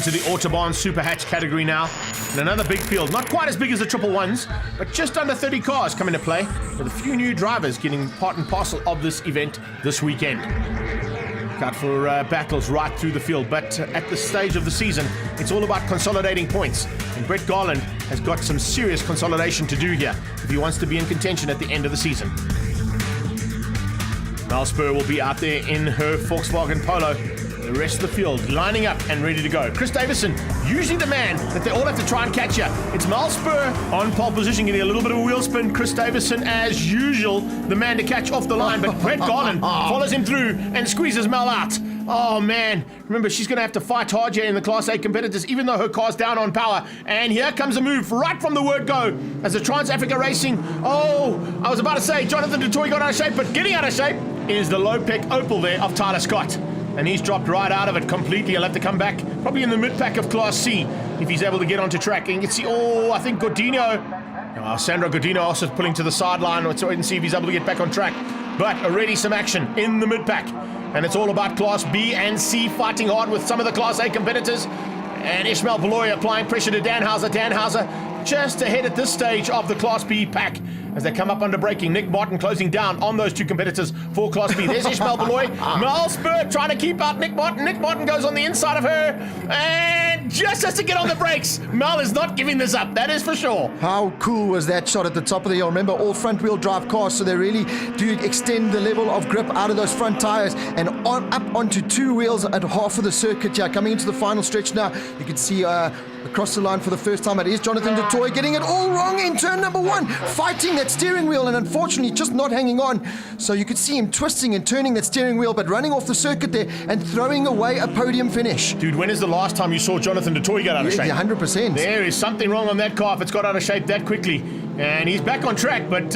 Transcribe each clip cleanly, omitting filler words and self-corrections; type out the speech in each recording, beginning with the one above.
into the Autobarn Superhatch category now. And another big field, not quite as big as the triple ones, but just under 30 cars come into play, with a few new drivers getting part and parcel of this event this weekend. Out for battles right through the field, but at this stage of the season, it's all about consolidating points. And Brett Garland has got some serious consolidation to do here if he wants to be in contention at the end of the season. Mel Spur will be out there in her Volkswagen Polo. The rest of the field lining up and ready to go. Chris Davison, usually the man that they all have to try and catch you. It's Mel Spur on pole position, getting a little bit of a wheel spin. Chris Davison, as usual, the man to catch off the line. But Brett Garland follows him through and squeezes Mel out. Oh, man. Remember, she's going to have to fight hard here in the Class A competitors, even though her car's down on power. And here comes a move right from the word go as the Trans-Africa Racing. Oh, I was about to say Jonathan Dutoy got out of shape, but getting out of shape is the low-pec Opel there of Tyler Scott. And he's dropped right out of it completely. He'll have to come back probably in the mid-pack of Class C if he's able to get onto track. And you can see, I think Godinho, Sandro Godinho also pulling to the sideline. Let's wait and see if he's able to get back on track. But already some action in the mid-pack. And it's all about Class B and C fighting hard with some of the Class A competitors. And Ishmael Beloy applying pressure to Danhauser. Danhauser just ahead at this stage of the Class B pack as they come up under braking. Nick Martin closing down on those two competitors for Class B. There's Ishmael Beloy. Mel Spur trying to keep out Nick Martin. Nick Martin goes on the inside of her and just has to get on the brakes. Mel is not giving this up, that is for sure. How cool was that shot at the top of the hill? Remember, all front-wheel drive cars, so they really do extend the level of grip out of those front tires and up onto two wheels at half of the circuit here. Coming into the final stretch now, you can see across the line for the first time, it is Jonathan Dutoy getting it all wrong in turn number one, fighting that steering wheel and unfortunately just not hanging on. So you could see him twisting and turning that steering wheel, but running off the circuit there and throwing away a podium finish. Dude, when is the last time you saw Jonathan Dutoy get out of shape? Yeah, 100%. There is something wrong on that car if it's got out of shape that quickly. And he's back on track, but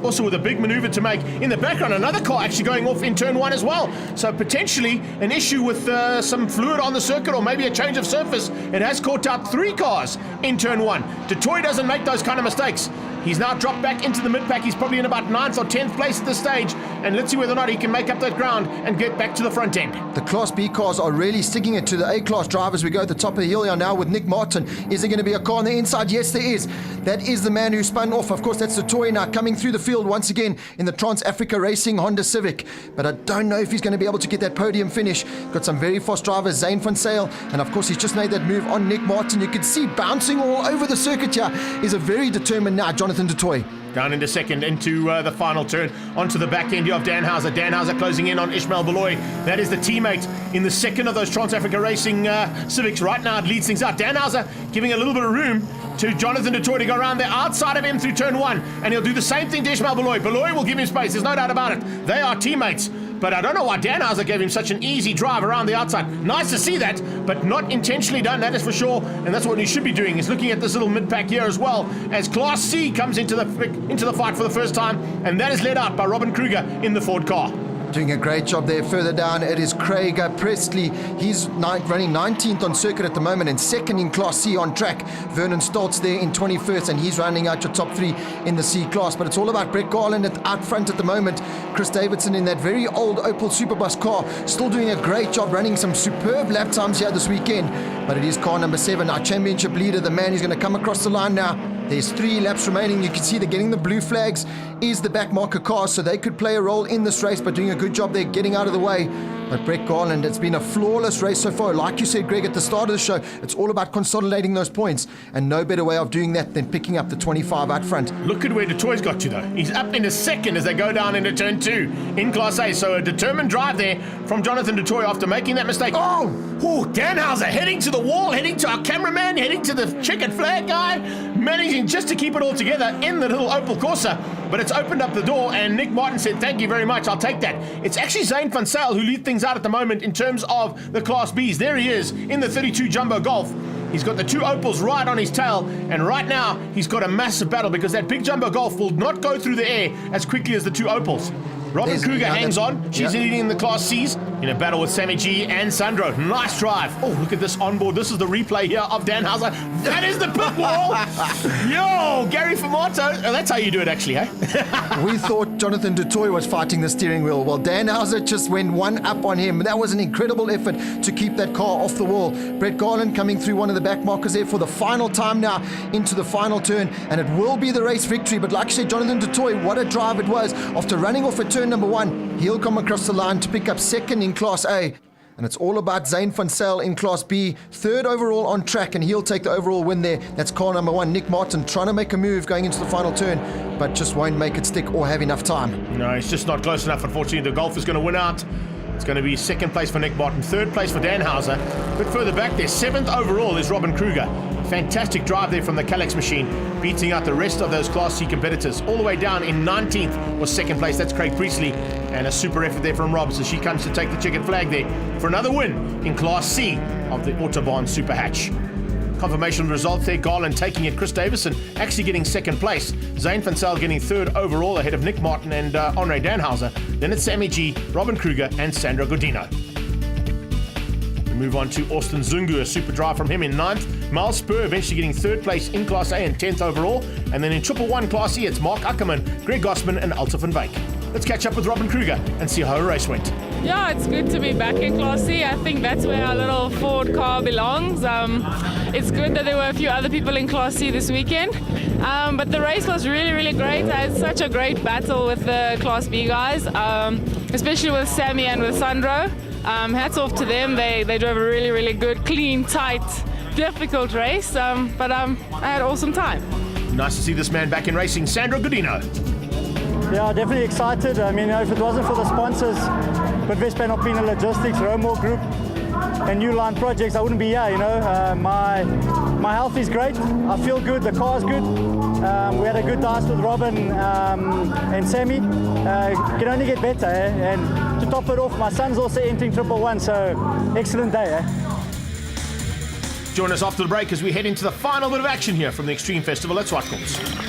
also with a big maneuver to make. In the background, another car actually going off in turn one as well. So potentially an issue with some fluid on the circuit or maybe a change of surface. It has caught out three cars in turn one. Dutoy doesn't make those kind of mistakes. He's now dropped back into the mid-pack. He's probably in about 9th or 10th place at this stage. And let's see whether or not he can make up that ground and get back to the front end. The Class B cars are really sticking it to the A-Class drivers. We go at the top of the hill here now with Nick Martin. Is there going to be a car on the inside? Yes, there is. That is the man who spun off. Of course, that's the toy now coming through the field once again in the Trans-Africa Racing Honda Civic. But I don't know if he's going to be able to get that podium finish. Got some very fast drivers, Zane van Sale. And of course, he's just made that move on Nick Martin. You can see bouncing all over the circuit here is a very determined now Jonathan Dutoy. Down into second, into the final turn, onto the back end of Danhauser. Danhauser closing in on Ishmael Beloy. That is the teammate in the second of those Trans-Africa Racing Civics. Right now it leads things out. Danhauser giving a little bit of room to Jonathan Dutoy to go around there outside of him through turn one. And he'll do the same thing to Ishmael Beloy. Beloy will give him space, there's no doubt about it. They are teammates. But I don't know why Danhauser gave him such an easy drive around the outside. Nice to see that, but not intentionally done, that is for sure. And that's what he should be doing, is looking at this little mid-pack here as well, as Class C comes into the fight for the first time. And that is led out by Robin Kruger in the Ford car. Doing a great job there. Further down, it is Craig Presley. He's running 19th on circuit at the moment and second in Class C on track. Vernon Stoltz there in 21st, and he's rounding out your top three in the C class. But it's all about Brett Garland out front at the moment. Chris Davidson in that very old Opel Superbus car, still doing a great job, running some superb lap times here this weekend. But it is car number 7, our championship leader, the man who's going to come across the line now. There's 3 laps remaining. You can see they're getting the blue flags is the back marker car, so they could play a role in this race, but doing a good job there getting out of the way. But Brett Garland, it's been a flawless race so far. Like you said, Greg, at the start of the show, it's all about consolidating those points, and no better way of doing that than picking up the 25 out front. Look at where Dutoy's got to, though. He's up in a second as they go down into turn 2 in Class A. So a determined drive there from Jonathan Dutoy after making that mistake. Oh, Danhauser heading to the wall, heading to our cameraman, heading to the checkered flag guy, managing just to keep it all together in the little Opel Corsa. But it's opened up the door, and Nick Martin said, thank you very much, I'll take that. It's actually Zane van Sale who leads things out at the moment in terms of the Class Bs. There he is in the 32 Jumbo Golf. He's got the 2 Opels right on his tail, and right now he's got a massive battle because that big Jumbo Golf will not go through the air as quickly as the 2 Opels. Robin Kruger hangs on. She's leading in the Class Cs. in a battle with Sammy G and Sandro. Nice drive. Oh, look at this onboard. This is the replay here of Dan Hauser. That is the pit wall. Yo, Gary Formato. Oh, that's how you do it, actually, eh? We thought Jonathan Dutoy was fighting the steering wheel. Well, Dan Hauser just went one up on him. That was an incredible effort to keep that car off the wall. Brett Garland coming through one of the back markers there for the final time now into the final turn, and it will be the race victory. But like I said, Jonathan Dutoy, what a drive it was. After running off at turn number 1, he'll come across the line to pick up second in Class A. And it's all about Zane van Zyl in Class B, third overall on track, and he'll take the overall win there. That's car number 1, Nick Martin, trying to make a move going into the final turn, but just won't make it stick or have enough time. No, it's just not close enough, unfortunately. The Golf is going to win out. It's going to be second place for Nick Martin, third place for Dan Hauser. But further back there, 7th overall is Robin Kruger. Fantastic drive there from the Kalex machine, beating out the rest of those Class C competitors. All the way down in 19th was second place. That's Craig Priestley. And a super effort there from Rob, so she comes to take the checkered flag there for another win in Class C of the Autobarn Superhatch. Confirmation of the results there, Garland taking it, Chris Davison actually getting second place, Zane van Zyl getting third overall ahead of Nick Martin and Henri Danhauser. Then it's Sammy G, Robin Kruger and Sandro Godino. We move on to Austin Zungu, a super drive from him in 9th. Miles Spur eventually getting third place in Class A and 10th overall. And then in Triple One Class E, it's Mark Ackerman, Greg Gossman and Alta van Wyk. Let's catch up with Robin Kruger and see how her race went. Yeah, it's good to be back in Class C. I think that's where our little Ford car belongs. It's good that there were a few other people in Class C this weekend. But the race was really, really great. I had such a great battle with the Class B guys, especially with Sammy and with Sandro. Hats off to them. They drove a really, really good, clean, tight, difficult race. But I had awesome time. Nice to see this man back in racing. Sandro Godino. Yeah, definitely excited. I mean, if it wasn't for the sponsors, but Westpan Alpina Logistics, Romore Group, and New Line Projects, I wouldn't be here, you know. My health is great. I feel good. The car's good. We had a good dance with Robin and Sammy. Can only get better, eh? And to top it off, my son's also entering Triple One, so excellent day, eh? Join us after the break as we head into the final bit of action here from the Extreme Festival at Zwartkops.